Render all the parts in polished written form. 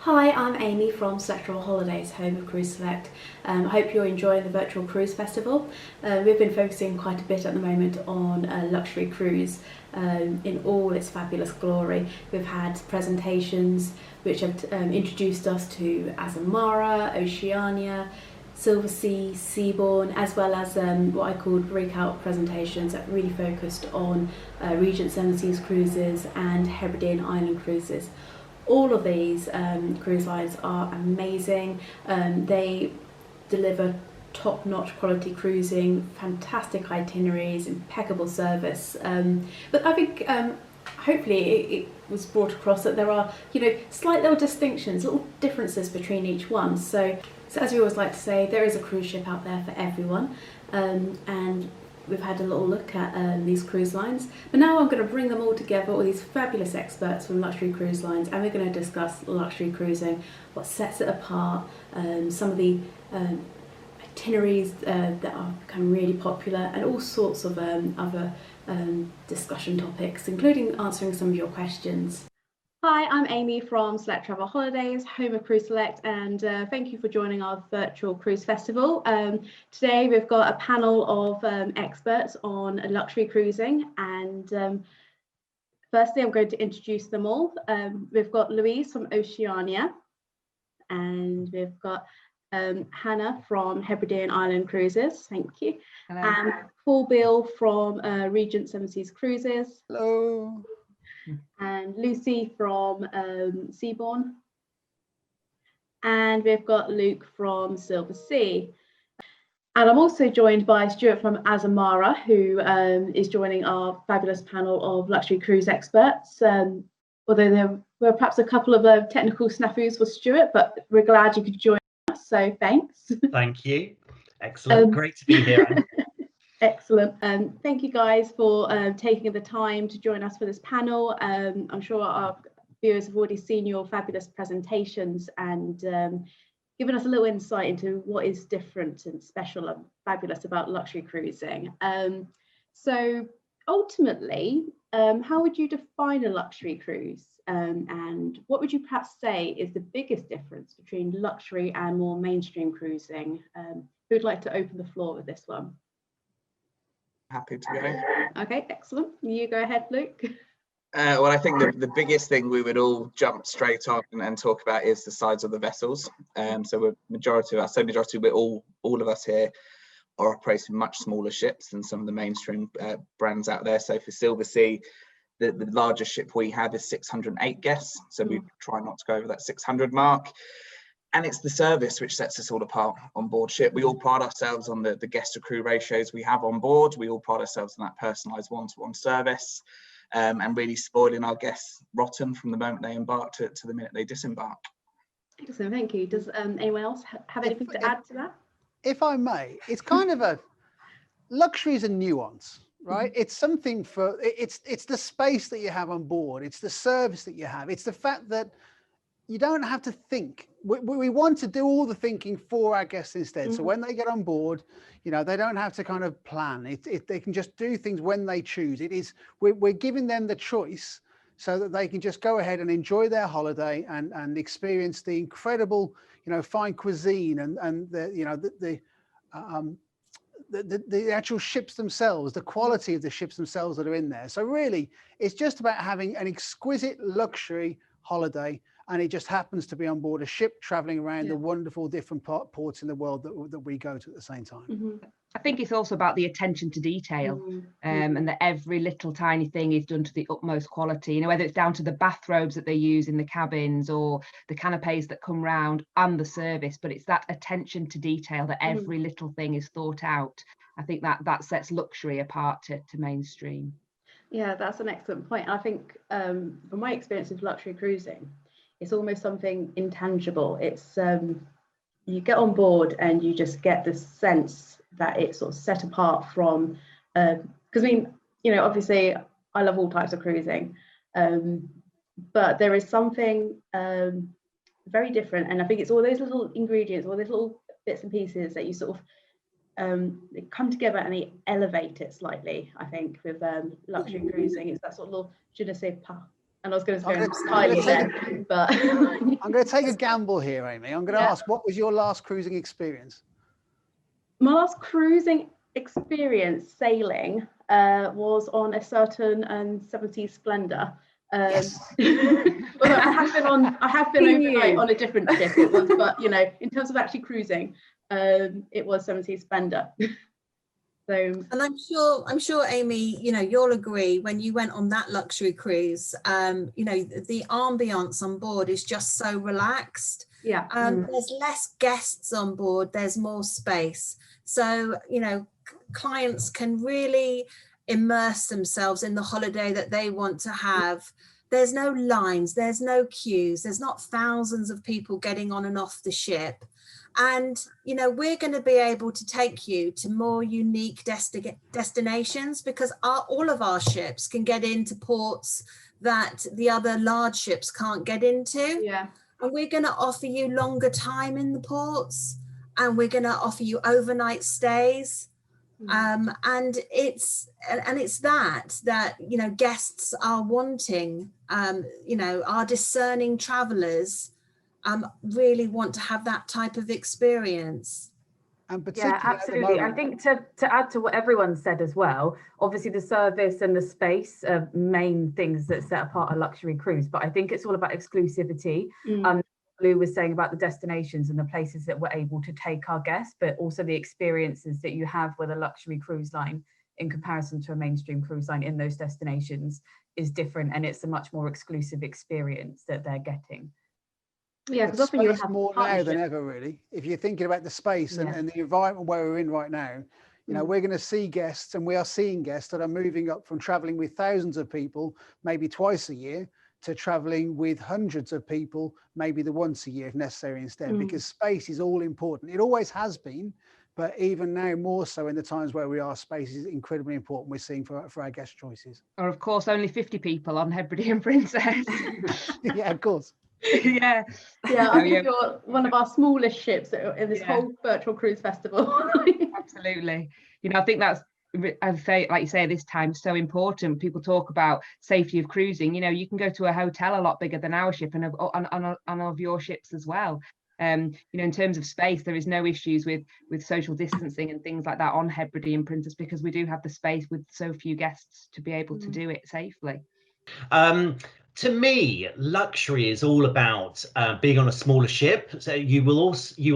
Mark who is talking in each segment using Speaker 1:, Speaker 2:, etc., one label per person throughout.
Speaker 1: Hi, I'm Amy from Select Travel Holidays, home of Cruise Select. I hope you're enjoying the virtual cruise festival. We've been focusing quite a bit at the moment on luxury cruise in all its fabulous glory. We've had presentations which have introduced us to Azamara, Oceania, Silversea, Seabourn, as well as what I called breakout presentations that really focused on Regent Seven Seas Cruises and Hebridean Island Cruises. All of these cruise lines are amazing. They deliver top-notch quality cruising, fantastic itineraries, impeccable service. But I think hopefully it was brought across that there are, slight little distinctions, little differences between each one. So as we always like to say, there is a cruise ship out there for everyone, and we've had a little look at these cruise lines, but now I'm going to bring them all together, all these fabulous experts from luxury cruise lines, and we're going to discuss luxury cruising, what sets it apart, some of the itineraries that are becoming really popular, and all sorts of other discussion topics, including answering some of your questions. Hi, I'm Amy from Select Travel Holidays, home of Cruise Select, and thank you for joining our virtual cruise festival. Today we've got a panel of experts on luxury cruising, and firstly I'm going to introduce them all. We've got Louise from Oceania, and we've got Hannah from Hebridean Island Cruises, thank you. Hello. And Paul Beale from Regent Seven Seas Cruises.
Speaker 2: Hello.
Speaker 1: And Lucy from Seabourn, and we've got Luke from Silversea. And I'm also joined by Stuart from Azamara, who is joining our fabulous panel of luxury cruise experts. Although there were perhaps a couple of technical snafus for Stuart, but we're glad you could join us, so thanks.
Speaker 3: Thank you. Excellent, great to be here.
Speaker 1: Excellent. Thank you guys for taking the time to join us for this panel. I'm sure our viewers have already seen your fabulous presentations and given us a little insight into what is different and special and fabulous about luxury cruising. So ultimately, how would you define a luxury cruise? And what would you perhaps say is the biggest difference between luxury and more mainstream cruising? Who'd like to open the floor with this one?
Speaker 2: Happy to go.
Speaker 1: Okay, excellent. You go ahead, Luke.
Speaker 2: Well, I think the biggest thing we would all jump straight on and talk about is the size of the vessels. So we're all of us here are operating much smaller ships than some of the mainstream brands out there. So for Silversea, the largest ship we have is 608 guests. So we try not to go over that 600 mark. And it's the service which sets us all apart on board ship. We all pride ourselves on the guest to crew ratios we have on board. We all pride ourselves on that personalised one-to-one service, and really spoiling our guests rotten from the moment they embark to the minute they disembark.
Speaker 1: Excellent, thank you. Does anyone else have anything to add to that?
Speaker 4: If I may, it's kind of a luxury is a nuance, right? It's something for it's the space that you have on board. It's the service that you have. It's the fact that you don't have to think. We want to do all the thinking for our guests instead. So when they get on board, they don't have to kind of plan. They can just do things when they choose. We're giving them the choice so that they can just go ahead and enjoy their holiday and experience the incredible, fine cuisine and the actual ships themselves, the quality of the ships themselves that are in there. So really, it's just about having an exquisite luxury holiday. And it just happens to be on board a ship traveling around the wonderful different ports in the world that we go to at the same time.
Speaker 5: I think it's also about the attention to detail, and that every little tiny thing is done to the utmost quality, whether it's down to the bathrobes that they use in the cabins or the canapes that come round and the service, but it's that attention to detail that every little thing is thought out. I think that sets luxury apart to mainstream.
Speaker 1: Yeah, that's an excellent point. I think from my experience of luxury cruising, it's almost something intangible. It's you get on board and you just get this sense that it's sort of set apart from, because obviously I love all types of cruising, but there is something very different, and I think it's all those little ingredients, all those little bits and pieces that you sort of they come together and they elevate it slightly. I think with luxury cruising, it's that sort of little je ne sais pas and I was going to go
Speaker 4: I'm
Speaker 1: entirely then, but
Speaker 4: I'm going to take a gamble here, Amy. I'm going to ask, what was your last cruising experience?
Speaker 1: my last cruising experience sailing was on a certain Seven Seas Splendor.
Speaker 4: Yes.
Speaker 1: Well, I have been overnight on a different ship. It was, but you know, in terms of actually cruising, it was Seven Seas Splendor. So,
Speaker 6: and I'm sure, Amy, you know, you'll agree when you went on that luxury cruise, you know, the ambiance on board is just so relaxed.
Speaker 1: yeah.
Speaker 6: There's less guests on board, there's more space. So, you know, clients can really immerse themselves in the holiday that they want to have. There's no lines, there's no queues, there's not thousands of people getting on and off the ship. And, you know, we're going to be able to take you to more unique destinations, because all of our ships can get into ports that the other large ships can't get into.
Speaker 1: Yeah.
Speaker 6: And we're going to offer you longer time in the ports, and we're going to offer you overnight stays. And it's that you know, guests are wanting, you know, our discerning travelers really want to have that type of experience.
Speaker 4: And
Speaker 7: Yeah, absolutely. I think to add to what everyone said as well, obviously the service and the space are main things that set apart a luxury cruise, but I think it's all about exclusivity. Lou was saying about the destinations and the places that we're able to take our guests, but also the experiences that you have with a luxury cruise line in comparison to a mainstream cruise line in those destinations is different, and it's a much more exclusive experience that they're getting.
Speaker 1: Yeah, because often you have
Speaker 4: more now than ever, really. If you're thinking about the space and the environment where we're in right now, you know, we're going to see guests, and we are seeing guests that are moving up from traveling with thousands of people, maybe twice a year, to traveling with hundreds of people, maybe the once a year if necessary instead, because space is all important. It always has been, but even now more so in the times where we are, space is incredibly important. We're seeing for our guest choices.
Speaker 5: Or of course, only 50 people on Hebridean Princess.
Speaker 4: Yeah, of course.
Speaker 1: Yeah, I think you're one of our smallest ships in this whole virtual cruise festival.
Speaker 5: Absolutely. You know, I think that's, I say, like you say, this time so important. People talk about safety of cruising. You know, you can go to a hotel a lot bigger than our ship and of your ships as well. You know, in terms of space, there is no issues with social distancing and things like that on Hebridean Princess, because we do have the space with so few guests to be able to do it safely.
Speaker 3: To me, luxury is all about being on a smaller ship. So you will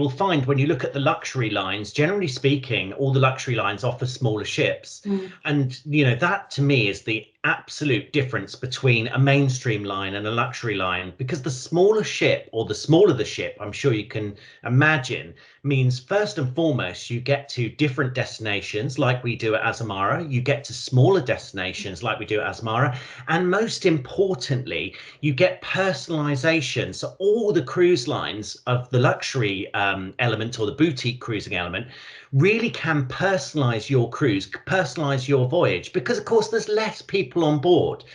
Speaker 3: find when you look at the luxury lines, generally speaking, all the luxury lines offer smaller ships. And, you know, that to me is the absolute difference between a mainstream line and a luxury line, because the smaller ship, or the smaller the ship, I'm sure you can imagine, means first and foremost you get to different destinations like we do at Azamara, you get to smaller destinations like we do at Azamara, and most importantly you get personalization. So all the cruise lines of the luxury element, or the boutique cruising element, really can personalize your cruise, personalize your voyage, because of course there's less people on board.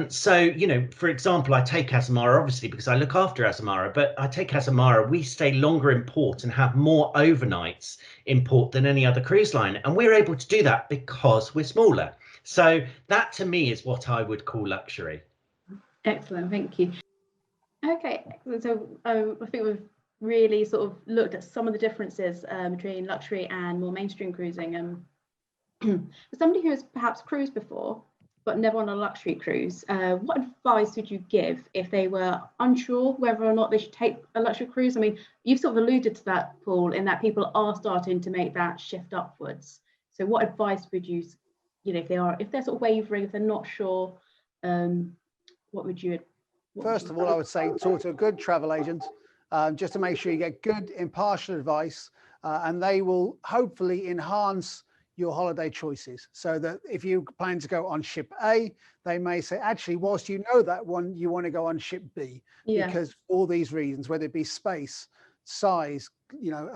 Speaker 3: So, you know, for example, I take Azamara, obviously, because I look after Azamara, but I take Azamara, we stay longer in port and have more overnights in port than any other cruise line. And we're able to do that because we're smaller. So that to me is what I would call luxury.
Speaker 1: Excellent, thank you. Okay, so I think we've really sort of looked at some of the differences between luxury and more mainstream cruising. And for somebody who has perhaps cruised before but never on a luxury cruise, what advice would you give if they were unsure whether or not they should take a luxury cruise? I mean, you've sort of alluded to that, Paul, in that people are starting to make that shift upwards. So what advice would you, you know, if they're sort of wavering, if they're not sure, what would you?
Speaker 4: First of all, I would say talk to a good travel agent, just to make sure you get good, impartial advice, and they will hopefully enhance your holiday choices, so that if you plan to go on ship A, they may say, actually, whilst you know that one, you want to go on ship B, because for all these reasons, whether it be space, size, you know,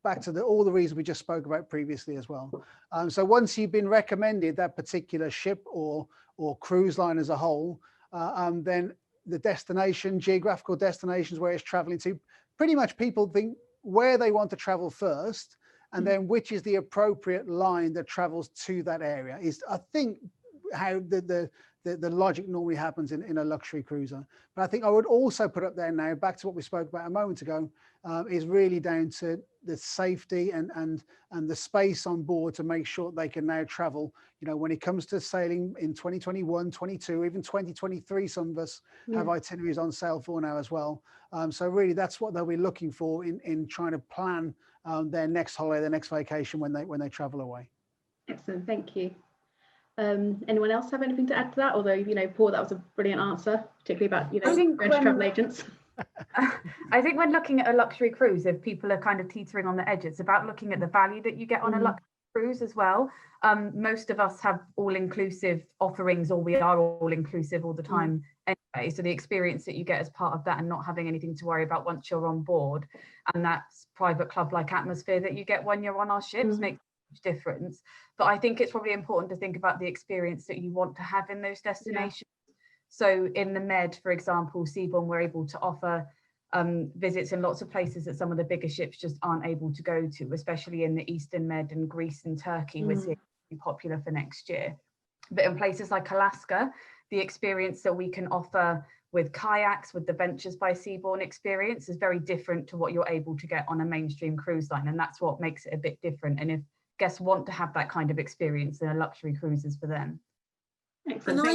Speaker 4: back to all the reasons we just spoke about previously as well. So once you've been recommended that particular ship or cruise line as a whole, then the destination, geographical destinations where it's traveling to, pretty much people think where they want to travel first, and then which is the appropriate line that travels to that area. Is, I think, how the logic normally happens in a luxury cruiser. But I think I would also put up there now, back to what we spoke about a moment ago, is really down to the safety and the space on board to make sure they can now travel. You know, when it comes to sailing in 2021, 22, even 2023, some of us have itineraries on sale for now as well. So really, that's what they'll be looking for in trying to plan their next holiday, their next vacation when they travel away. Excellent,
Speaker 1: thank you. Anyone else have anything to add to that? Although, you know, Paul, that was a brilliant answer, particularly about, you know, going to travel agents.
Speaker 7: I think when looking at a luxury cruise, if people are kind of teetering on the edge, it's about looking at the value that you get on a luxury cruise as well. Most of us have all-inclusive offerings, or we are all-inclusive all the time anyway. So the experience that you get as part of that, and not having anything to worry about once you're on board, and that's private club-like atmosphere that you get when you're on our ships, makes a huge difference. But I think it's probably important to think about the experience that you want to have in those destinations. So in the Med, for example, Seabourn, we're able to offer visits in lots of places that some of the bigger ships just aren't able to go to, especially in the Eastern Med and Greece and Turkey, we're seeing it popular for next year. But in places like Alaska, the experience that we can offer with kayaks, with the Ventures by Seabourn experience, is very different to what you're able to get on a mainstream cruise line. And that's what makes it a bit different. And if guests want to have that kind of experience, then a luxury cruise is for them.
Speaker 6: Excellent. And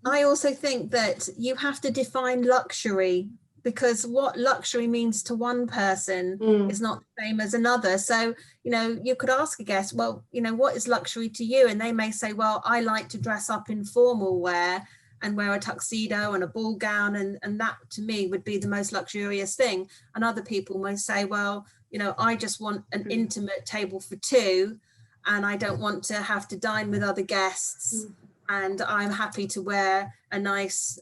Speaker 6: I also think that you have to define luxury, because what luxury means to one person is not the same as another. So, you know, you could ask a guest, well, you know, what is luxury to you? And they may say, well, I like to dress up in formal wear and wear a tuxedo and a ball gown. And that to me would be the most luxurious thing. And other people may say, well, you know, I just want an intimate table for two, and I don't want to have to dine with other guests. And I'm happy to wear a nice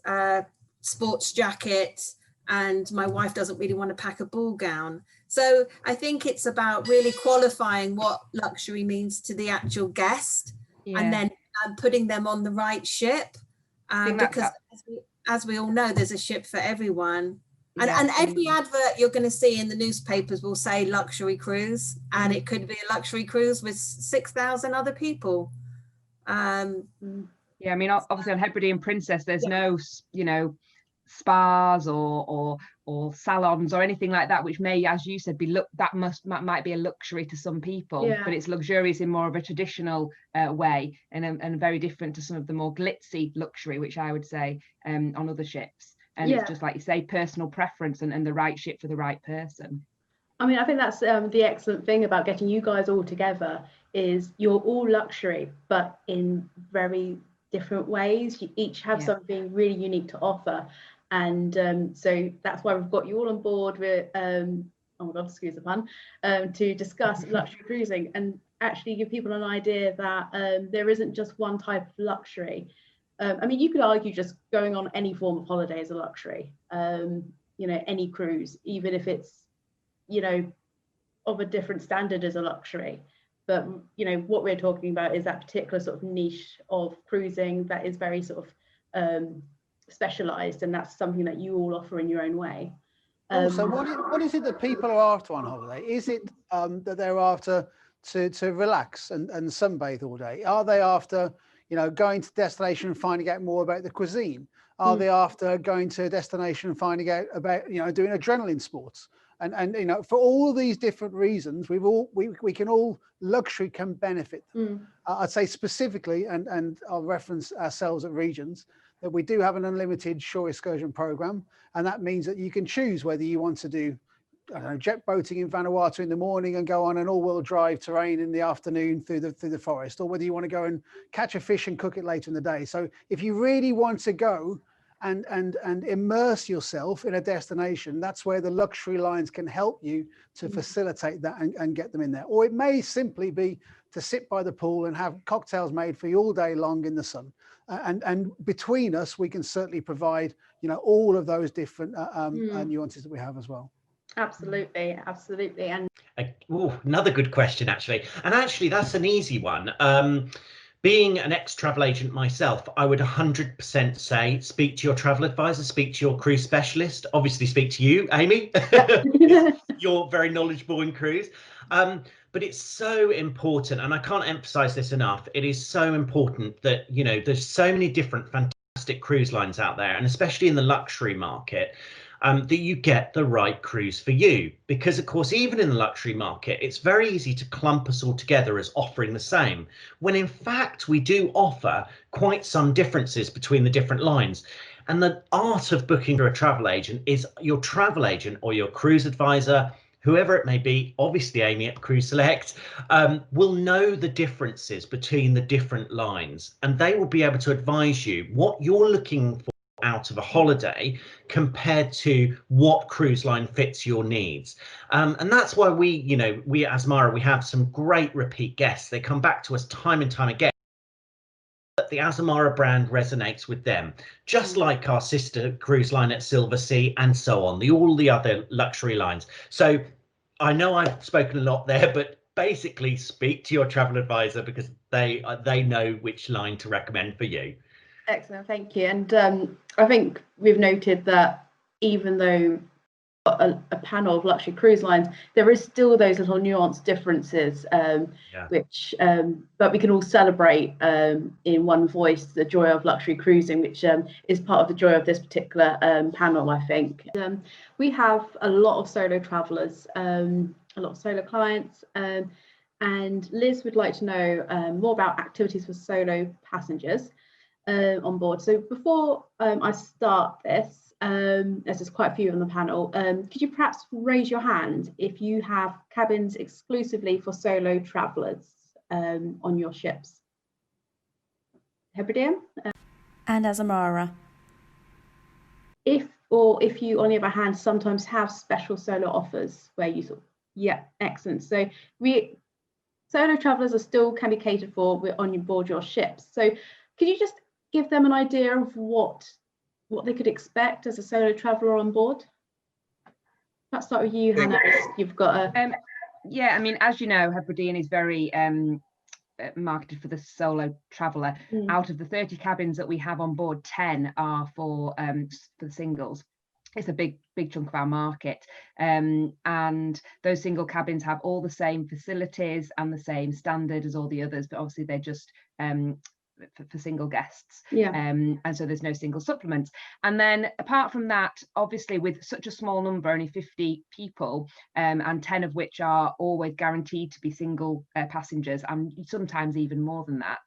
Speaker 6: sports jacket, and my wife doesn't really want to pack a ball gown. So I think it's about really qualifying what luxury means to the actual guest, and then putting them on the right ship. Because as we all know, there's a ship for everyone. And every advert you're going to see in the newspapers will say luxury cruise, and it could be a luxury cruise with 6,000 other people.
Speaker 5: Yeah, I mean, obviously on Hebridean Princess, there's no, you know, spas or salons or anything like that, which may, as you said, be might be a luxury to some people, but it's luxurious in more of a traditional way, and very different to some of the more glitzy luxury, which I would say on other ships. And it's just like you say, personal preference and the right ship for the right person.
Speaker 1: I mean, I think that's the excellent thing about getting you guys all together, is you're all luxury, but in very different ways. You each have something really unique to offer. And so that's why we've got you all on board with, oh my God, excuse the pun, to discuss luxury cruising and actually give people an idea that there isn't just one type of luxury. I mean, you could argue just going on any form of holiday is a luxury, you know, any cruise, even if it's, you know, of a different standard, is a luxury. But, you know, what we're talking about is that particular sort of niche of cruising that is very sort of specialized, and that's something that you all offer in your own way.
Speaker 4: So what is it that people are after on holiday? Is it that they're after to relax and sunbathe all day? Are they after, you know, going to destination and finding out more about the cuisine? Are they after going to a destination and finding out about, you know, doing adrenaline sports? And you know, for all these different reasons, we can all, luxury can benefit. I'd say specifically, and I'll reference ourselves at Regents, that we do have an unlimited shore excursion program, and that means that you can choose whether you want to do, I don't know, jet boating in Vanuatu in the morning and go on an all-wheel drive terrain in the afternoon through the forest, or whether you want to go and catch a fish and cook it later in the day. So if you really want to go and immerse yourself in a destination, that's where the luxury lines can help you to facilitate that and get them in there. Or it may simply be to sit by the pool and have cocktails made for you all day long in the sun. And between us, we can certainly provide, you know, all of those different nuances that we have as well.
Speaker 1: Absolutely. And
Speaker 3: another good question, actually. And actually, that's an easy one. Being an ex-travel agent myself, I would 100% say speak to your travel advisor, speak to your cruise specialist, obviously speak to you, Amy. You're very knowledgeable in cruise. But it's so important, and I can't emphasize this enough. It is so important that, you know, there's so many different fantastic cruise lines out there, and especially in the luxury market, that you get the right cruise for you. Because, of course, even in the luxury market, it's very easy to clump us all together as offering the same, when in fact we do offer quite some differences between the different lines. And the art of booking for a travel agent is your travel agent or your cruise advisor, whoever it may be, obviously Amy at Cruise Select, will know the differences between the different lines, and they will be able to advise you what you're looking for out of a holiday compared to what cruise line fits your needs. And that's why we at Azamara, we have some great repeat guests. They come back to us time and time again. That the Azamara brand resonates with them, just like our sister cruise line at Silversea and so on, all the other luxury lines. So I know I've spoken a lot there, but basically speak to your travel advisor, because they know which line to recommend for you.
Speaker 1: Excellent, thank you. And I think we've noted that even though a panel of luxury cruise lines, there is still those little nuanced differences, which but we can all celebrate in one voice the joy of luxury cruising, which is part of the joy of this particular panel, I think. We have a lot of solo travelers, a lot of solo clients, and Liz would like to know more about activities for solo passengers on board. So before I start this, as there's quite a few on the panel, could you perhaps raise your hand if you have cabins exclusively for solo travellers on your ships? Hebridean?
Speaker 8: And Azamara.
Speaker 1: If you, on the other hand, sometimes have special solo offers where you sort of, yeah, excellent. So solo travellers can be catered for on board your ships. So could you just give them an idea of what they could expect as a solo traveller on board? Let's start with you, Hannah. You've got a...
Speaker 5: yeah, I mean, as you know, Hebridean is very marketed for the solo traveller. Out of the 30 cabins that we have on board, 10 are for the singles. It's a big chunk of our market, and those single cabins have all the same facilities and the same standard as all the others, but obviously they're just for single guests, and so there's no single supplements. And then apart from that, obviously with such a small number, only 50 people, and 10 of which are always guaranteed to be single passengers, and sometimes even more than that,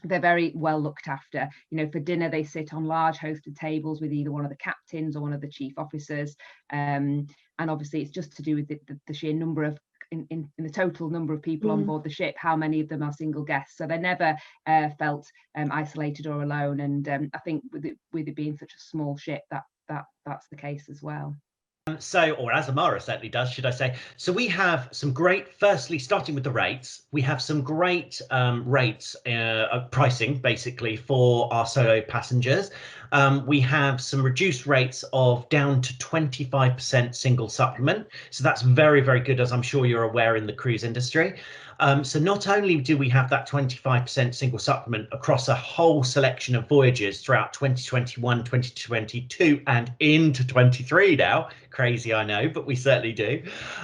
Speaker 5: they're very well looked after. You know, for dinner they sit on large hosted tables with either one of the captains or one of the chief officers, and obviously it's just to do with the sheer number of in the total number of people on board the ship, how many of them are single guests, so they never felt isolated or alone. And I think with it being such a small ship, that's the case as well.
Speaker 3: Or Azamara certainly does, should I say. So we have some great, firstly, starting with the rates, we have some great rates, pricing basically for our solo passengers. We have some reduced rates of down to 25% single supplement. So that's very, very good, as I'm sure you're aware in the cruise industry. So not only do we have that 25% single supplement across a whole selection of voyages throughout 2021, 2022 and into 23 now, crazy I know, but we certainly do.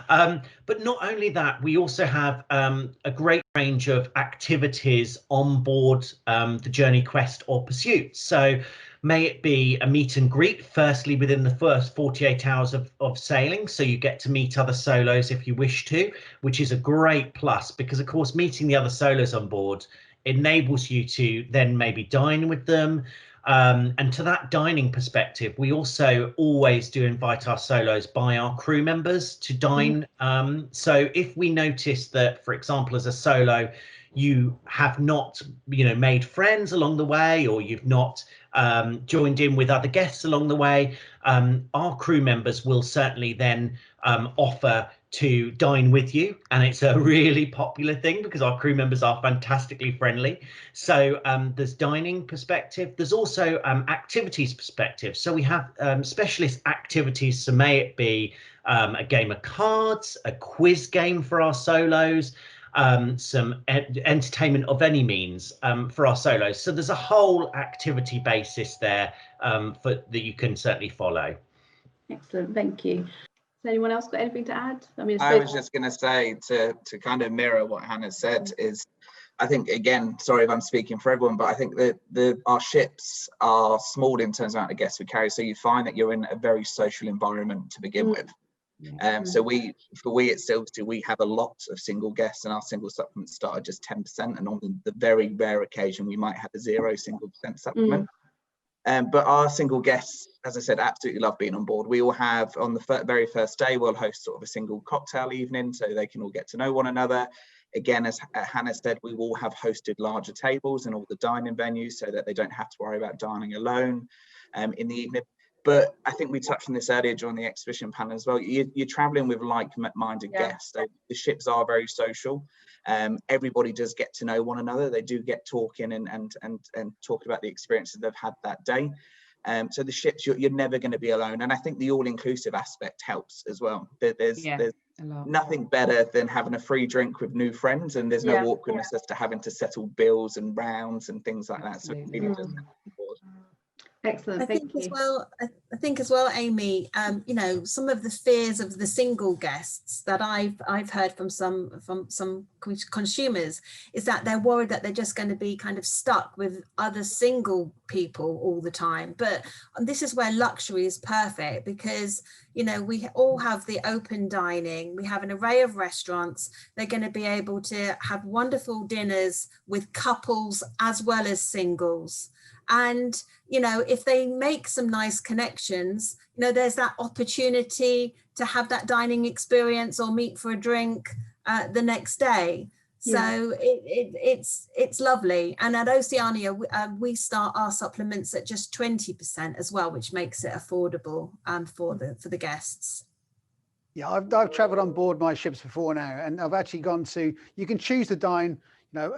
Speaker 3: But not only that, we also have a great range of activities on board the Journey Quest or Pursuit. So may it be a meet and greet, firstly within the first 48 hours of sailing, so you get to meet other solos if you wish to, which is a great plus, because of course meeting the other solos on board enables you to then maybe dine with them. And to that dining perspective, we also always do invite our solos by our crew members to dine. So if we notice that, for example, as a solo, you have not, made friends along the way, or you've not joined in with other guests along the way, our crew members will certainly then offer to dine with you, and it's a really popular thing because our crew members are fantastically friendly. So there's dining perspective, there's also activities perspective. So we have specialist activities, so may it be a game of cards, a quiz game for our solos, some entertainment of any means for our solos. So there's a whole activity basis there that you can certainly follow.
Speaker 1: Excellent, thank you. Has anyone else got anything to add? I mean,
Speaker 2: I was just going to say, to kind of mirror what Hannah said, is I think, again, sorry if I'm speaking for everyone, but I think that our ships are small in terms of amount of guests we carry, so you find that you're in a very social environment to begin with. So we at Silversea, we have a lot of single guests, and our single supplements start at just 10%, and on the very rare occasion we might have a 0 single percent supplement. But our single guests, as I said, absolutely love being on board. We all have, on the very first day, we'll host sort of a single cocktail evening so they can all get to know one another. Again, as Hannah said, we will have hosted larger tables in all the dining venues so that they don't have to worry about dining alone in the evening. But I think we touched on this earlier during the exhibition panel as well. You're traveling with like-minded guests. The ships are very social. Everybody does get to know one another. They do get talking and talk about the experiences they've had that day. So the ships, you're never going to be alone. And I think the all-inclusive aspect helps as well. There's nothing better than having a free drink with new friends, and there's no awkwardness as to having to settle bills and rounds and things like that. So it really does help on board.
Speaker 1: Excellent.
Speaker 6: I think as well, Amy, you know, some of the fears of the single guests that I've heard from some consumers is that they're worried that they're just going to be kind of stuck with other single people all the time. But this is where luxury is perfect, because, you know, we all have the open dining, we have an array of restaurants. They're going to be able to have wonderful dinners with couples as well as singles. And, you know, if they make some nice connections, you know, there's that opportunity to have that dining experience or meet for a drink the next day. So it's lovely. And at Oceania, we start our supplements at just 20% as well, which makes it affordable for the guests.
Speaker 4: Yeah, I've traveled on board my ships before now, and I've actually gone to, you can choose to dine, you know,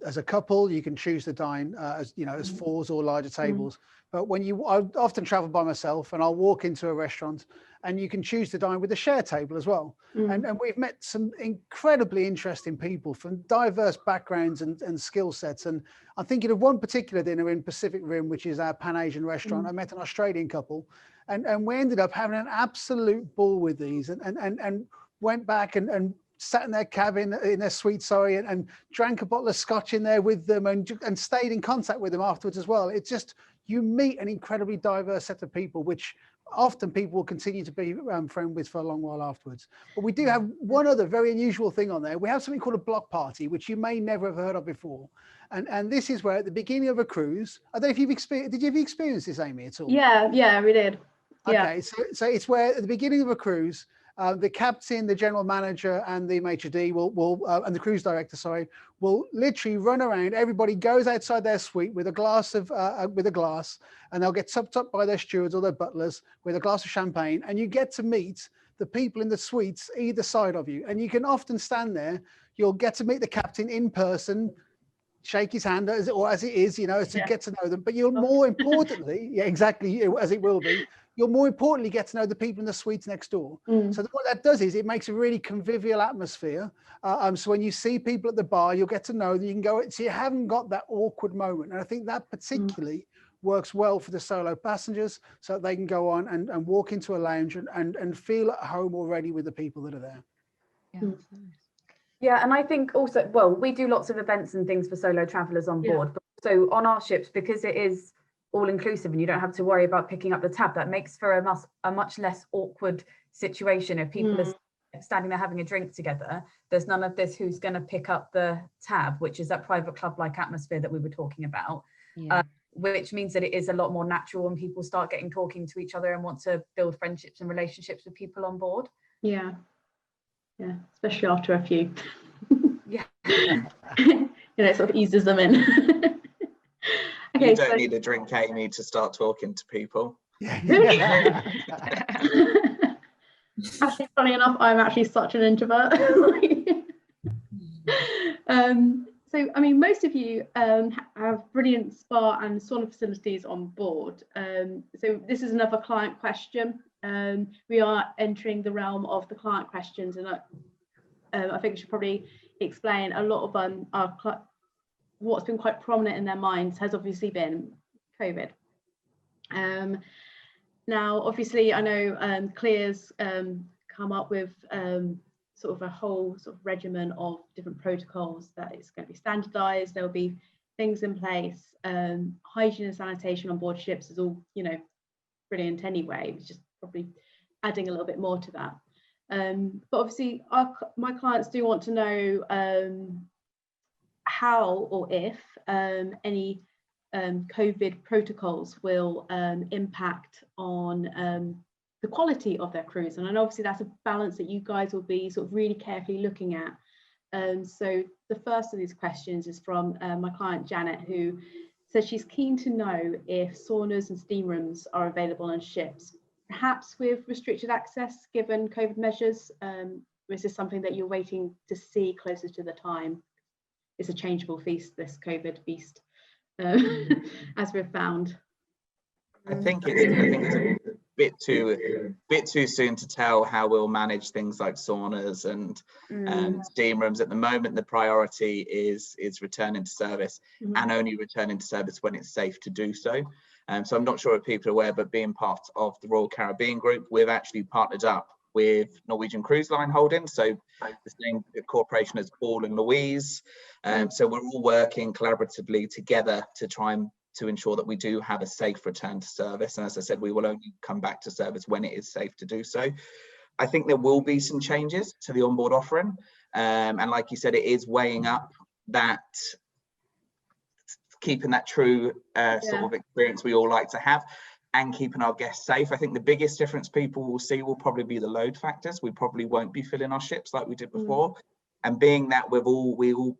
Speaker 4: as a couple. You can choose to dine as, you know, as fours or larger tables. But I often travel by myself, and I'll walk into a restaurant, and you can choose to dine with a share table as well. And we've met some incredibly interesting people from diverse backgrounds and skill sets. And I'm thinking of one particular dinner in Pacific Rim, which is our Pan-Asian restaurant. I met an Australian couple, and we ended up having an absolute ball with these, and went back and sat in their cabin, in their suite, and drank a bottle of scotch in there with them, and stayed in contact with them afterwards as well. It's just, you meet an incredibly diverse set of people, which often people will continue to be friends with for a long while afterwards. But we do have one other very unusual thing on there. We have something called a block party, which you may never have heard of before. And this is where at the beginning of a cruise, I don't know if you've experienced, did you ever experience this, Amy, at all?
Speaker 1: Yeah, we did.
Speaker 4: Okay, so it's where at the beginning of a cruise, the captain, the general manager, and the maitre d' and the cruise director, will literally run around. Everybody goes outside their suite with a glass, and they'll get topped up by their stewards or their butlers with a glass of champagne, and you get to meet the people in the suites either side of you. And you can often stand there. You'll get to meet the captain in person, shake his hand as it is, you know, to get to know them. But you'll more importantly, as it will be, you'll more importantly get to know the people in the suites next door. So what that does is it makes a really convivial atmosphere. So when you see people at the bar, you'll get to know that you can go, so you haven't got that awkward moment. And I think that particularly works well for the solo passengers, so that they can go on and walk into a lounge and feel at home already with the people that are there.
Speaker 7: Yeah, and I think also, well, we do lots of events and things for solo travelers on board. But so on our ships, because it is all inclusive and you don't have to worry about picking up the tab, that makes for a much less awkward situation. If people are standing there having a drink together, there's none of this who's going to pick up the tab, which is that private club-like atmosphere that we were talking about, which means that it is a lot more natural when people start talking to each other and want to build friendships and relationships with people on board.
Speaker 1: Yeah, especially after a few.
Speaker 7: You
Speaker 1: know, it sort of eases them in.
Speaker 2: Okay, you don't need a drink, Amy, to start talking to people.
Speaker 1: Actually, funny enough, I'm actually such an introvert. So, I mean, most of you have brilliant spa and sauna facilities on board. So this is another client question. We are entering the realm of the client questions, and I think I should probably explain, a lot of what's been quite prominent in their minds has obviously been COVID. Now, obviously, I know Clear's come up with sort of a whole sort of regimen of different protocols that it's going to be standardised. There'll be things in place. Hygiene and sanitation on board ships is all, you know, brilliant anyway. It's just probably adding a little bit more to that. But obviously, my clients do want to know how or if any COVID protocols will impact on the quality of their cruise. And obviously that's a balance that you guys will be sort of really carefully looking at. So the first of these questions is from my client Janet, who says she's keen to know if saunas and steam rooms are available on ships, perhaps with restricted access given COVID measures. Or is this something that you're waiting to see closer to the time? It's a changeable feast, this COVID beast, as we've found.
Speaker 2: I think it's a bit too soon to tell how we'll manage things like saunas and steam rooms. At the moment, the priority is returning to service, and only returning to service when it's safe to do so. So I'm not sure if people are aware, but being part of the Royal Caribbean Group, we've actually partnered up with Norwegian Cruise Line Holdings, so the same corporation as Paul and Louise. So we're all working collaboratively together to try and to ensure that we do have a safe return to service. And as I said, we will only come back to service when it is safe to do so. I think there will be some changes to the onboard offering. And like you said, it is weighing up that, keeping that true sort of experience we all like to have, and keeping our guests safe. I think the biggest difference people will see will probably be the load factors. We probably won't be filling our ships like we did before. And being that we all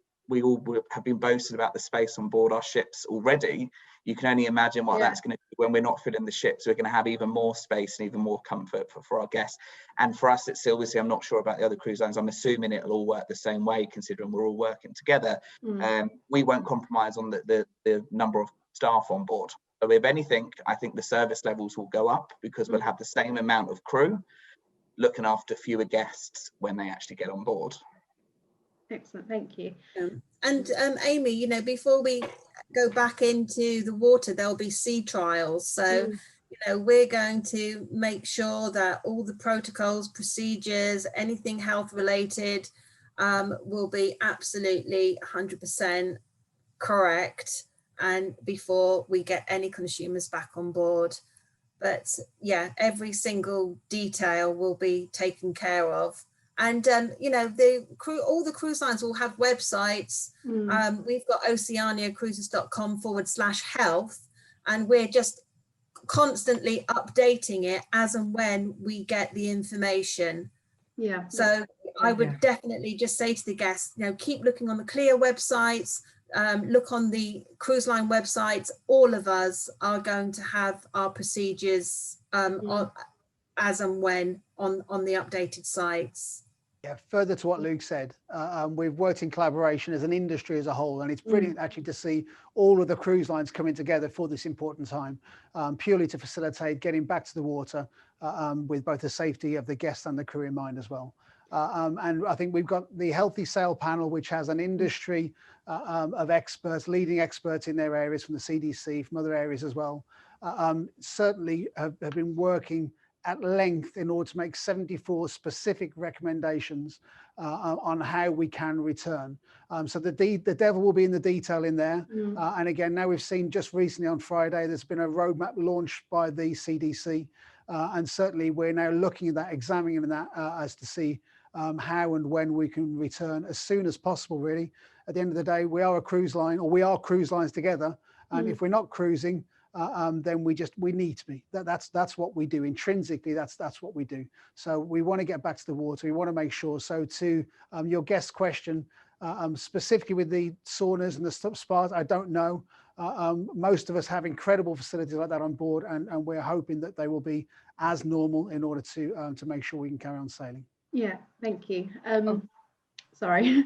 Speaker 2: have been boasted about the space on board our ships already, you can only imagine what that's going to do when we're not filling the ships. We're going to have even more space and even more comfort for our guests. And for us at Silversea, I'm not sure about the other cruise lines. I'm assuming it'll all work the same way, considering we're all working together. We won't compromise on the number of staff on board. So if anything, I think the service levels will go up, because we'll have the same amount of crew looking after fewer guests when they actually get on board.
Speaker 1: Excellent, thank you.
Speaker 6: And Amy, you know, before we go back into the water, there'll be sea trials. So, you know, we're going to make sure that all the protocols, procedures, anything health related will be absolutely 100% correct, and before we get any consumers back on board. But yeah, every single detail will be taken care of. And you know, all the cruise lines will have websites. We've got oceaniacruises.com/health, and we're just constantly updating it as and when we get the information. So I would definitely just say to the guests, you know, keep looking on the Clear websites, look on the cruise line websites. All of us are going to have our procedures on, as and when on the updated sites.
Speaker 4: Yeah, further to what Luke said, we've worked in collaboration as an industry as a whole, and it's brilliant actually to see all of the cruise lines coming together for this important time, purely to facilitate getting back to the water with both the safety of the guests and the crew in mind as well. And I think we've got the Healthy Sail panel, which has an industry of experts, leading experts in their areas from the CDC, from other areas as well, certainly have been working at length in order to make 74 specific recommendations on how we can return. So the devil will be in the detail in there. And again, now we've seen just recently on Friday, there's been a roadmap launched by the CDC. And certainly we're now looking at that, examining that as to see how and when we can return as soon as possible, really. At the end of the day, we are a cruise line, or we are cruise lines together. And if we're not cruising, then we need to be. That's what we do intrinsically. That's what we do. So we want to get back to the water. We want to make sure. So to your guest question, specifically with the saunas and the spas, I don't know. Most of us have incredible facilities like that on board, and we're hoping that they will be as normal in order to make sure we can carry on sailing.
Speaker 1: Yeah, thank you. Sorry.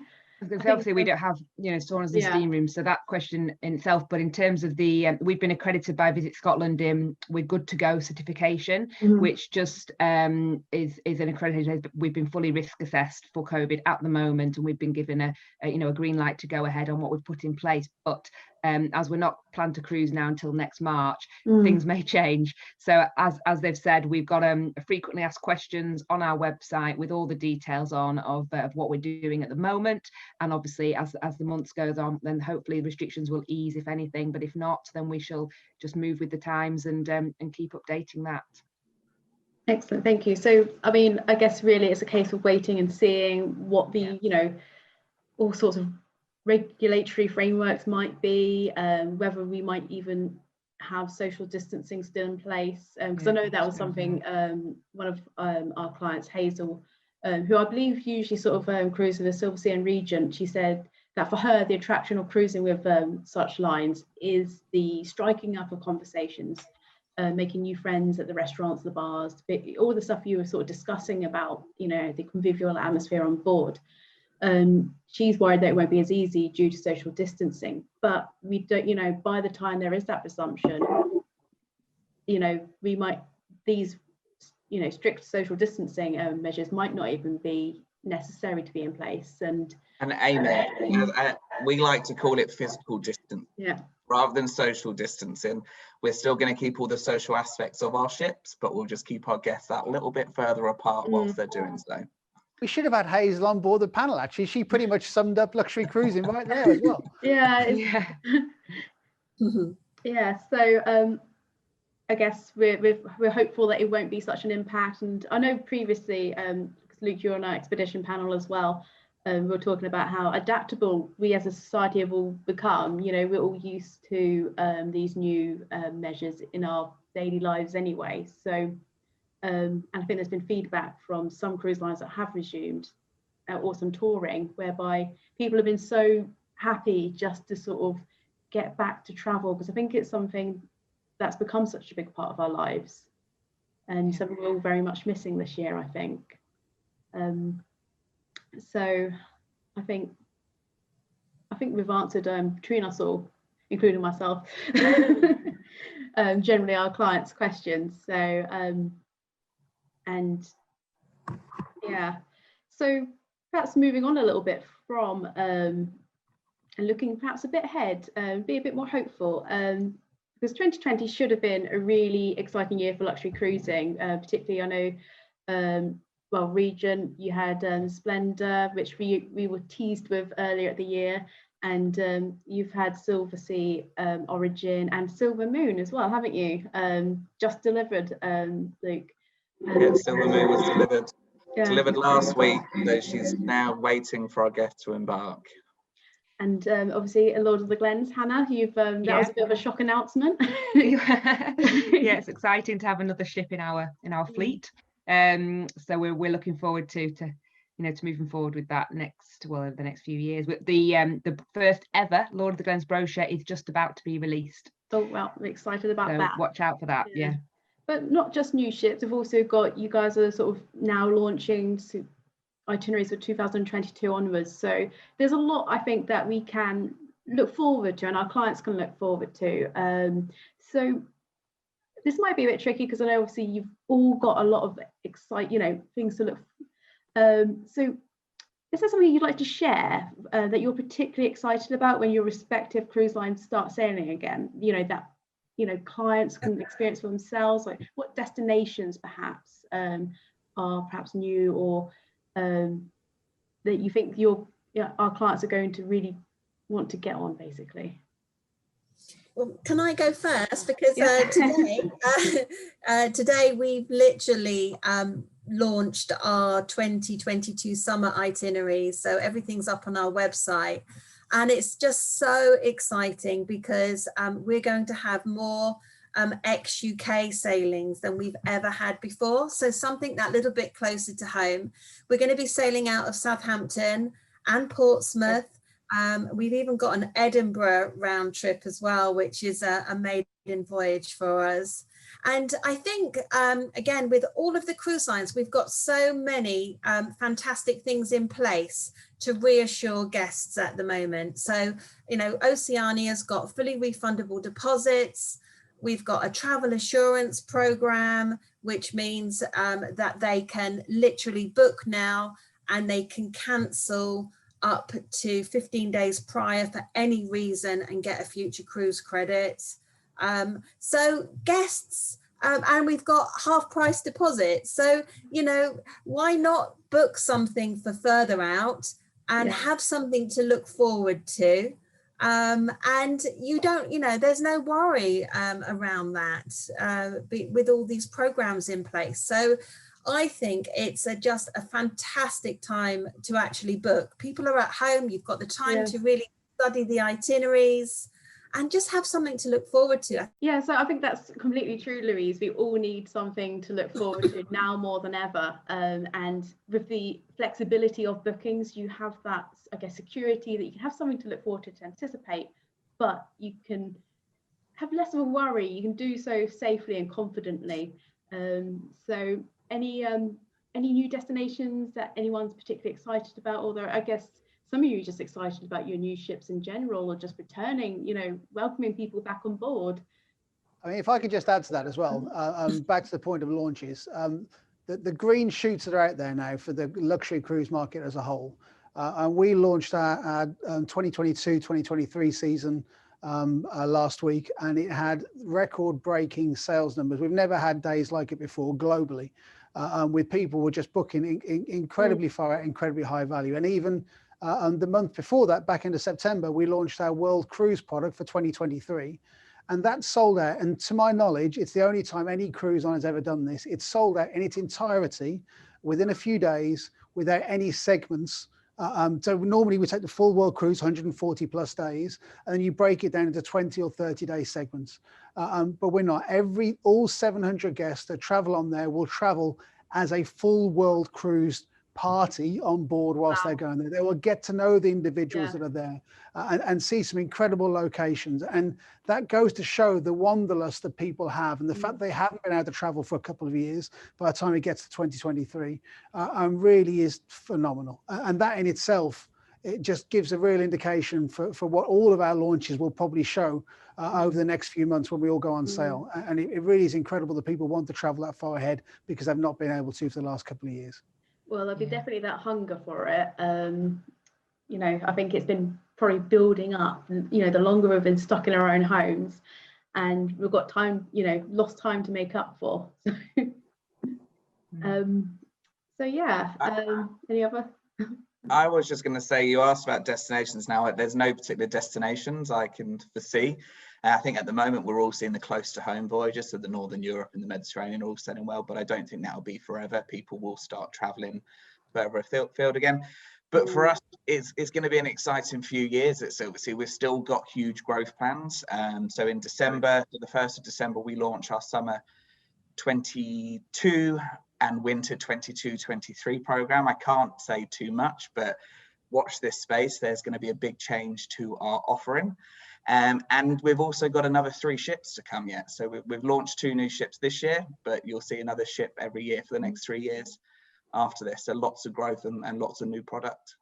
Speaker 5: Because obviously we don't have, saunas and steam rooms, so that question in itself. But in terms of the, we've been accredited by Visit Scotland with Good to Go certification, which just is an accreditation. We've been fully risk assessed for COVID at the moment, and we've been given a green light to go ahead on what we've put in place. But as we're not planned to cruise now until next March, things may change. So as they've said, we've got frequently asked questions on our website with all the details of what we're doing at the moment. And obviously, as the months goes on, then hopefully restrictions will ease, if anything. But if not, then we shall just move with the times and keep updating that.
Speaker 1: Excellent, thank you. So, I mean, I guess really it's a case of waiting and seeing what the, all sorts of regulatory frameworks might be, whether we might even have social distancing still in place. Because I know that was something one of our clients, Hazel, who I believe usually sort of cruise with the Silversea and Regent, she said that for her, the attraction of cruising with such lines is the striking up of conversations, making new friends at the restaurants, the bars, all the stuff you were sort of discussing about, the convivial atmosphere on board. She's worried that it won't be as easy due to social distancing, but we don't, by the time there is that resumption, we might, these, strict social distancing measures might not even be necessary to be in place. And
Speaker 2: Amy, we like to call it physical distance. Rather than social distancing. We're still going to keep all the social aspects of our ships, but we'll just keep our guests that little bit further apart whilst they're doing so.
Speaker 4: We should have had Hazel on board the panel, actually. She pretty much summed up luxury cruising right there as well.
Speaker 1: Yeah. So I guess we're hopeful that it won't be such an impact. And I know previously, because Luke, you're on our expedition panel as well, we were talking about how adaptable we as a society have all become. We're all used to these new measures in our daily lives anyway. So, and I think there's been feedback from some cruise lines that have resumed or some touring, whereby people have been so happy just to sort of get back to travel, because I think it's something that's become such a big part of our lives, and something we're all very much missing this year, I think. So I think we've answered between us all, including myself, generally our clients' questions. So and yeah, so perhaps moving on a little bit from and looking perhaps a bit ahead, be a bit more hopeful, because 2020 should have been a really exciting year for luxury cruising, particularly I know well, Regent, you had Splendor, which we were teased with earlier at the year, and you've had Silversea, Origin, and Silver Moon as well, haven't you? Just delivered, Luke.
Speaker 2: Yeah, Silver Moon was delivered last week, so she's now waiting for our guest to embark.
Speaker 1: And obviously, Lord of the Glens, Hannah, you've that was a bit of a shock announcement.
Speaker 5: Yeah, it's exciting to have another ship in our fleet. So we're looking forward to moving forward with that over the next few years. But the first ever Lord of the Glens brochure is just about to be released.
Speaker 1: Oh well, we're excited about that.
Speaker 5: Watch out for that. Yeah.
Speaker 1: But not just new ships. We've also got, you guys are sort of now launching itineraries for 2022 onwards. So there's a lot, I think, that we can look forward to, and our clients can look forward to. So this might be a bit tricky, because I know obviously you've all got a lot of things to look. So is there something you'd like to share that you're particularly excited about when your respective cruise lines start sailing again? That clients can experience for themselves, like what destinations perhaps are perhaps new, or that you think our clients are going to really want to get on, basically?
Speaker 6: Well, can I go first? Because today we've literally launched our 2022 summer itineraries. So everything's up on our website. And it's just so exciting, because we're going to have more ex-UK sailings than we've ever had before. So something that little bit closer to home. We're going to be sailing out of Southampton and Portsmouth, We've even got an Edinburgh round trip as well, which is a maiden voyage for us. And I think, again, with all of the cruise lines, we've got so many fantastic things in place to reassure guests at the moment. So, you know, Oceania's got fully refundable deposits. We've got a travel assurance program, which means that they can literally book now and they can cancel up to 15 days prior for any reason and get a future cruise credit. So guests, and we've got half price deposits. So, you know, why not book something for further out and have something to look forward to? And you don't, you know, there's no worry around that with all these programs in place. So I think it's just a fantastic time to actually book. People are at home, you've got the time to really study the itineraries and just have something to look forward to.
Speaker 1: Yeah, so I think that's completely true, Louise. We all need something to look forward to now more than ever. And with the flexibility of bookings, you have that, I guess, security that you can have something to look forward to anticipate, but you can have less of a worry. You can do so safely and confidently. So any new destinations that anyone's particularly excited about, although I guess some of you are just excited about your new ships in general, or just returning, you know, welcoming people back on board.
Speaker 4: I mean, if I could just add to that as well, back to the point of launches, the green shoots that are out there now for the luxury cruise market as a whole. And we launched our 2022-2023 season last week, and it had record-breaking sales numbers. We've never had days like it before globally, with people were just booking incredibly far out, incredibly high value. And even the month before that, back into September, we launched our World Cruise product for 2023. And that sold out. And to my knowledge, it's the only time any cruise line has ever done this. It's sold out in its entirety within a few days without any segments. So normally we take the full world cruise, 140 plus days, and then you break it down into 20 or 30 day segments. But we're not. All 700 guests that travel on there will travel as a full world cruise party on board whilst they're going there. They will get to know the individuals that are there and see some incredible locations. And that goes to show the wanderlust that people have, and the fact they haven't been able to travel for a couple of years by the time it gets to 2023 really is phenomenal. And that in itself, it just gives a real indication for what all of our launches will probably show over the next few months when we all go on sale. And it really is incredible that people want to travel that far ahead because they've not been able to for the last couple of years.
Speaker 1: Well, there'll be definitely that hunger for it. You know, I think it's been probably building up. You know, the longer we've been stuck in our own homes, and we've got time, you know, lost time to make up for. So yeah. Any other?
Speaker 2: I was just going to say, you asked about destinations. Now, there's no particular destinations I can foresee. I think at the moment we're all seeing the close to home voyages, so the Northern Europe and the Mediterranean are all selling well, but I don't think that'll be forever. People will start traveling further afield again. But for us, it's going to be an exciting few years at Silversea. We've still got huge growth plans. So in December, the 1st of December, we launch our summer 22 and winter 22-23 program. I can't say too much, but watch this space. There's going to be a big change to our offering. And we've also got another 3 ships to come yet. So we've launched 2 new ships this year, but you'll see another ship every year for the next 3 years after this. So lots of growth and lots of new product.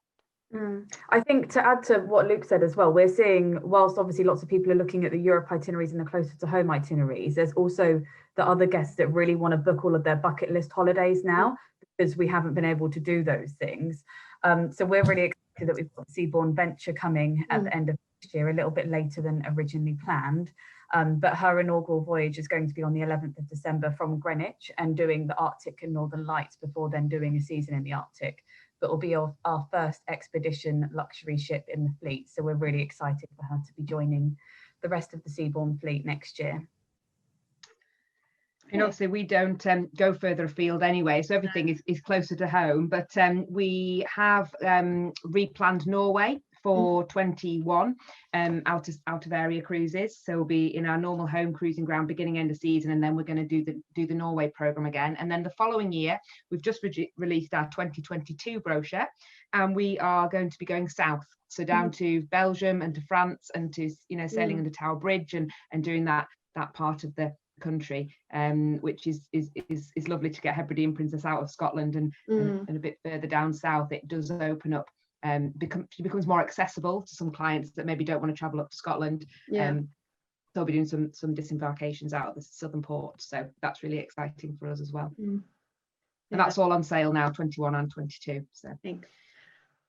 Speaker 7: I think to add to what Luke said as well, we're seeing, whilst obviously lots of people are looking at the Europe itineraries and the closer to home itineraries, there's also the other guests that really want to book all of their bucket list holidays now, because we haven't been able to do those things. So we're really excited that we've got the Seabourn venture coming at the end of next year, a little bit later than originally planned. But her inaugural voyage is going to be on the 11th of December from Greenwich and doing the Arctic and Northern Lights before then doing a season in the Arctic. But will be our first expedition luxury ship in the fleet. So we're really excited for her to be joining the rest of the Seabourn fleet next year.
Speaker 5: And obviously we don't go further afield anyway, so everything is closer to home. But we have replanned Norway for 21 out of area cruises. So we'll be in our normal home cruising ground beginning end of season, and then we're going to do the Norway program again. And then the following year, we've just released our 2022 brochure, and we are going to be going south, so down to Belgium and to France, and to sailing under Tower Bridge and doing that part of the country, which is lovely to get Hebridean Princess out of Scotland and a bit further down south. It does open up, becomes more accessible to some clients that maybe don't want to travel up to Scotland. They'll be doing some disembarkations out of the southern port, so that's really exciting for us as well. And that's all on sale now, 21 and 22. So
Speaker 1: thanks.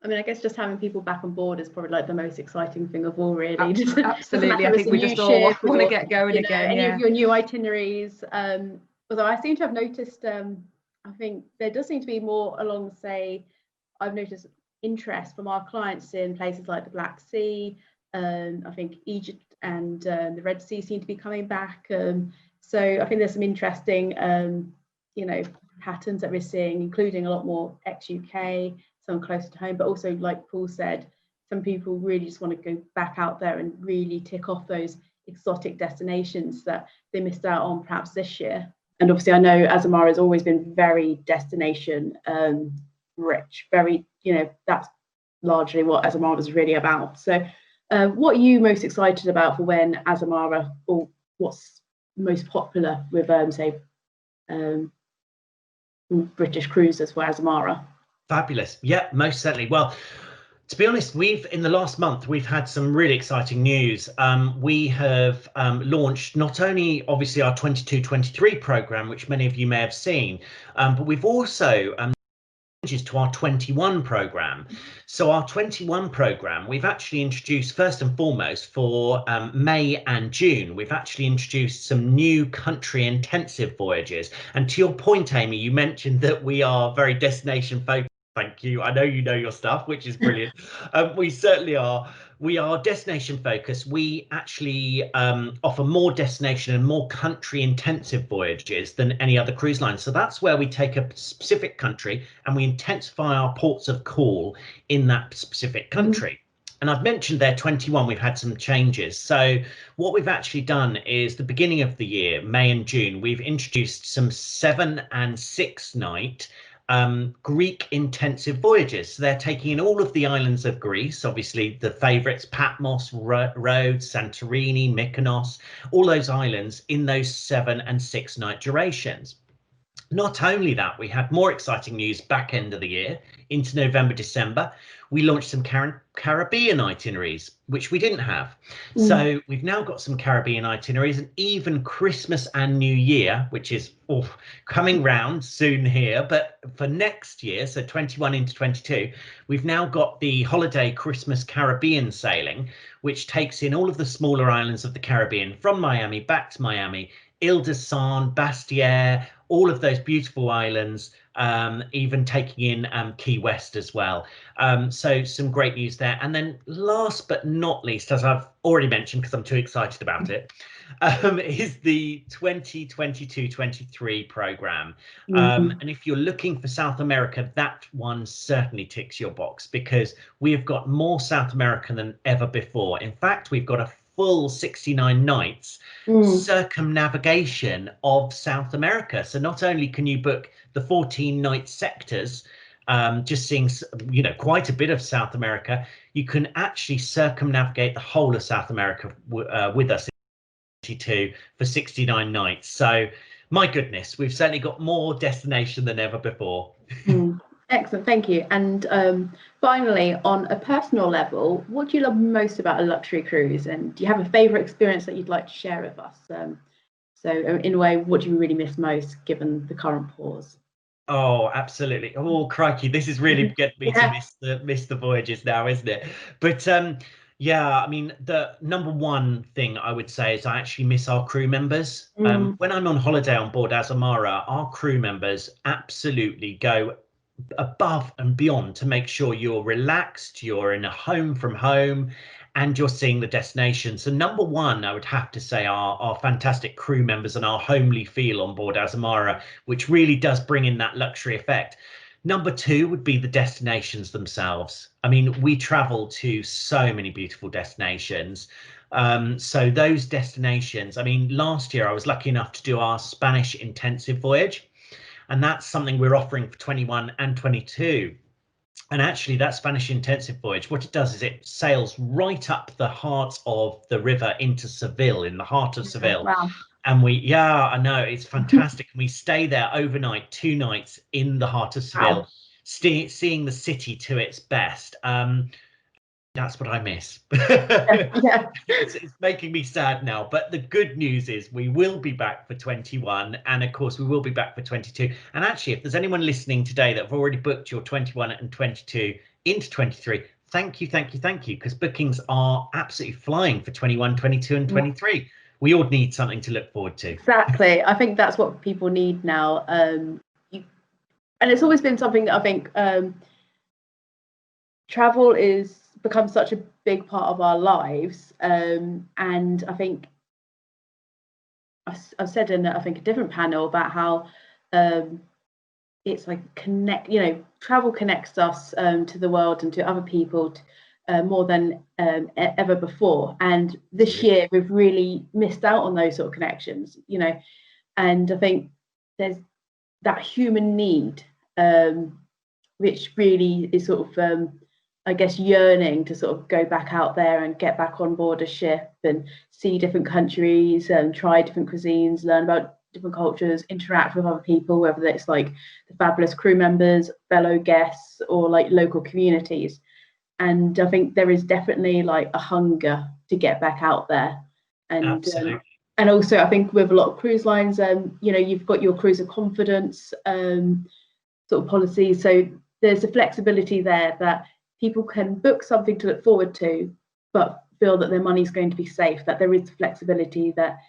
Speaker 1: I mean, I guess just having people back on board is probably like the most exciting thing of all, really.
Speaker 5: Absolutely. I think we just all want to get going again.
Speaker 1: Any of your new itineraries. Although I seem to have noticed, I think there does seem to be more along, say, I've noticed interest from our clients in places like the Black Sea. I think Egypt and the Red Sea seem to be coming back. So I think there's some interesting, patterns that we're seeing, including a lot more ex-UK, some closer to home, but also, like Paul said, some people really just want to go back out there and really tick off those exotic destinations that they missed out on perhaps this year. And obviously I know Azamara has always been very destination rich, very, that's largely what Azamara is really about. So what are you most excited about for when Azamara, or what's most popular with British cruisers for Azamara?
Speaker 3: Fabulous. Yeah, most certainly. Well, to be honest, in the last month, we've had some really exciting news. We have launched not only obviously our 22-23 program, which many of you may have seen, but we've also changes to our 21 program. So our 21 program, we've actually introduced, first and foremost, for May and June, we've actually introduced some new country intensive voyages. And to your point, Amy, you mentioned that we are very destination focused. Thank you. I know you know your stuff, which is brilliant. We certainly are. We are destination focused. We actually offer more destination and more country intensive voyages than any other cruise line. So that's where we take a specific country and we intensify our ports of call in that specific country. And I've mentioned there 21, we've had some changes. So what we've actually done is the beginning of the year, May and June, we've introduced some 7 and 6 night Greek intensive voyages. So they're taking in all of the islands of Greece, obviously the favorites, Patmos, Rhodes, Santorini, Mykonos, all those islands in those 7 and 6 night durations. Not only that, we had more exciting news back end of the year into November, December. We launched some Caribbean itineraries, which we didn't have. So we've now got some Caribbean itineraries, and even Christmas and New Year, which is coming round soon here. But for next year, so 21 into 22, we've now got the holiday Christmas Caribbean sailing, which takes in all of the smaller islands of the Caribbean from Miami back to Miami, Ile de San, Bastia, all of those beautiful islands, even taking in Key West as well. So some great news there. And then last but not least, as I've already mentioned, because I'm too excited about it, is the 2022-23 program. And if you're looking for South America, that one certainly ticks your box, because we have got more South America than ever before. In fact, we've got a full 69 nights circumnavigation of South America. So not only can you book the 14 night sectors, just seeing quite a bit of South America, you can actually circumnavigate the whole of South America with us in 22 for 69 nights. So my goodness, we've certainly got more destination than ever before.
Speaker 1: Excellent, thank you. And finally, on a personal level, what do you love most about a luxury cruise? And do you have a favourite experience that you'd like to share with us? So in a way, what do you really miss most given the current pause?
Speaker 3: Oh, absolutely. Oh, crikey, this is really getting me to miss the voyages now, isn't it? But yeah, I mean, the number one thing I would say is I actually miss our crew members. When I'm on holiday on board Azamara, our crew members absolutely go above and beyond to make sure you're relaxed, you're in a home from home, and you're seeing the destination. So number one, I would have to say our fantastic crew members and our homely feel on board Azamara, which really does bring in that luxury effect. Number two would be the destinations themselves. I mean, we travel to so many beautiful destinations. So those destinations, I mean, last year I was lucky enough to do our Spanish intensive voyage, and that's something we're offering for 21 and 22. And actually that Spanish intensive voyage, what it does is it sails right up the heart of the river into Seville, in the heart of Seville.
Speaker 1: Wow.
Speaker 3: And I know, it's fantastic. And we stay there overnight, 2 nights in the heart of Seville,
Speaker 1: Wow.
Speaker 3: seeing the city to its best. That's what I miss.
Speaker 1: Yeah.
Speaker 3: It's making me sad now. But the good news is we will be back for 21. And of course, we will be back for 22. And actually, if there's anyone listening today that have already booked your 21 and 22 into 23, thank you, because bookings are absolutely flying for 21, 22 and 23. We all need something to look forward to.
Speaker 1: Exactly. I think that's what people need now. And it's always been something that I think travel is become such a big part of our lives. And I think I've said in I think a different panel about how it's like travel connects us to the world and to other people more than ever before. And this year we've really missed out on those sort of connections, and I think there's that human need, which really is sort of I guess yearning to sort of go back out there and get back on board a ship and see different countries and try different cuisines, learn about different cultures, interact with other people, whether it's like the fabulous crew members, fellow guests, or like local communities. And I think there is definitely like a hunger to get back out there. And
Speaker 3: absolutely.
Speaker 1: And also I think with a lot of cruise lines, you've got your cruise of confidence sort of policy. So there's a flexibility there that people can book something to look forward to, but feel that their money's going to be safe, that there is flexibility that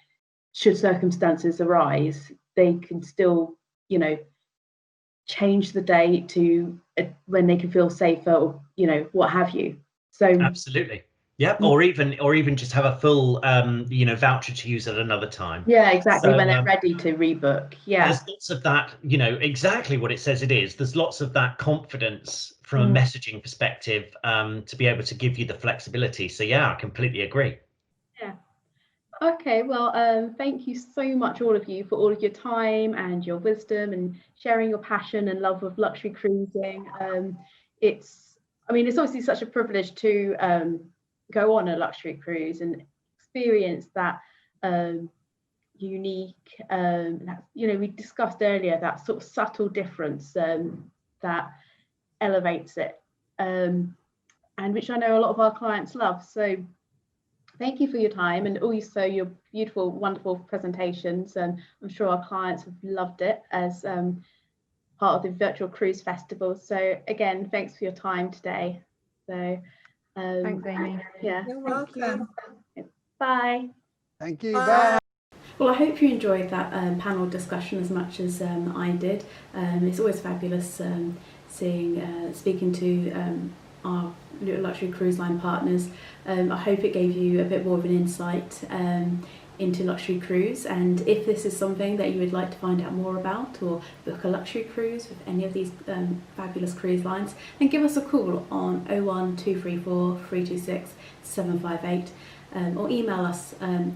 Speaker 1: should circumstances arise, they can still, change the date to when they can feel safer, or, what have you. So
Speaker 3: absolutely. Yeah, or even just have a full voucher to use at another time.
Speaker 1: Yeah, exactly.
Speaker 3: So,
Speaker 1: when they're ready to rebook. Yeah.
Speaker 3: There's lots of that, exactly what it says it is. There's lots of that confidence from a messaging perspective to be able to give you the flexibility. So yeah, I completely agree.
Speaker 1: Yeah. Okay, well, thank you so much, all of you, for all of your time and your wisdom and sharing your passion and love of luxury cruising. It's obviously such a privilege to go on a luxury cruise and experience that unique, we discussed earlier, that sort of subtle difference that elevates it, and which I know a lot of our clients love. So thank you for your time and also your beautiful, wonderful presentations. And I'm sure our clients have loved it as part of the Virtual Cruise Festival. So again, thanks for your time today. So
Speaker 5: thanks, Amy.
Speaker 1: Yeah,
Speaker 6: You're welcome.
Speaker 1: Bye.
Speaker 4: Thank you.
Speaker 6: Bye.
Speaker 4: Bye.
Speaker 1: Well, I hope you enjoyed that panel discussion as much as I did. It's always fabulous speaking to our luxury cruise line partners. I hope it gave you a bit more of an insight into luxury cruise, and if this is something that you would like to find out more about or book a luxury cruise with any of these fabulous cruise lines, then give us a call on 01234 326 758 or email us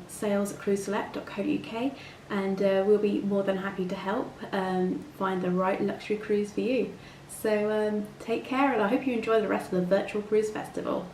Speaker 1: sales@cruiseselect.co.uk, and we'll be more than happy to help find the right luxury cruise for you. So take care, and I hope you enjoy the rest of the Virtual Cruise Festival.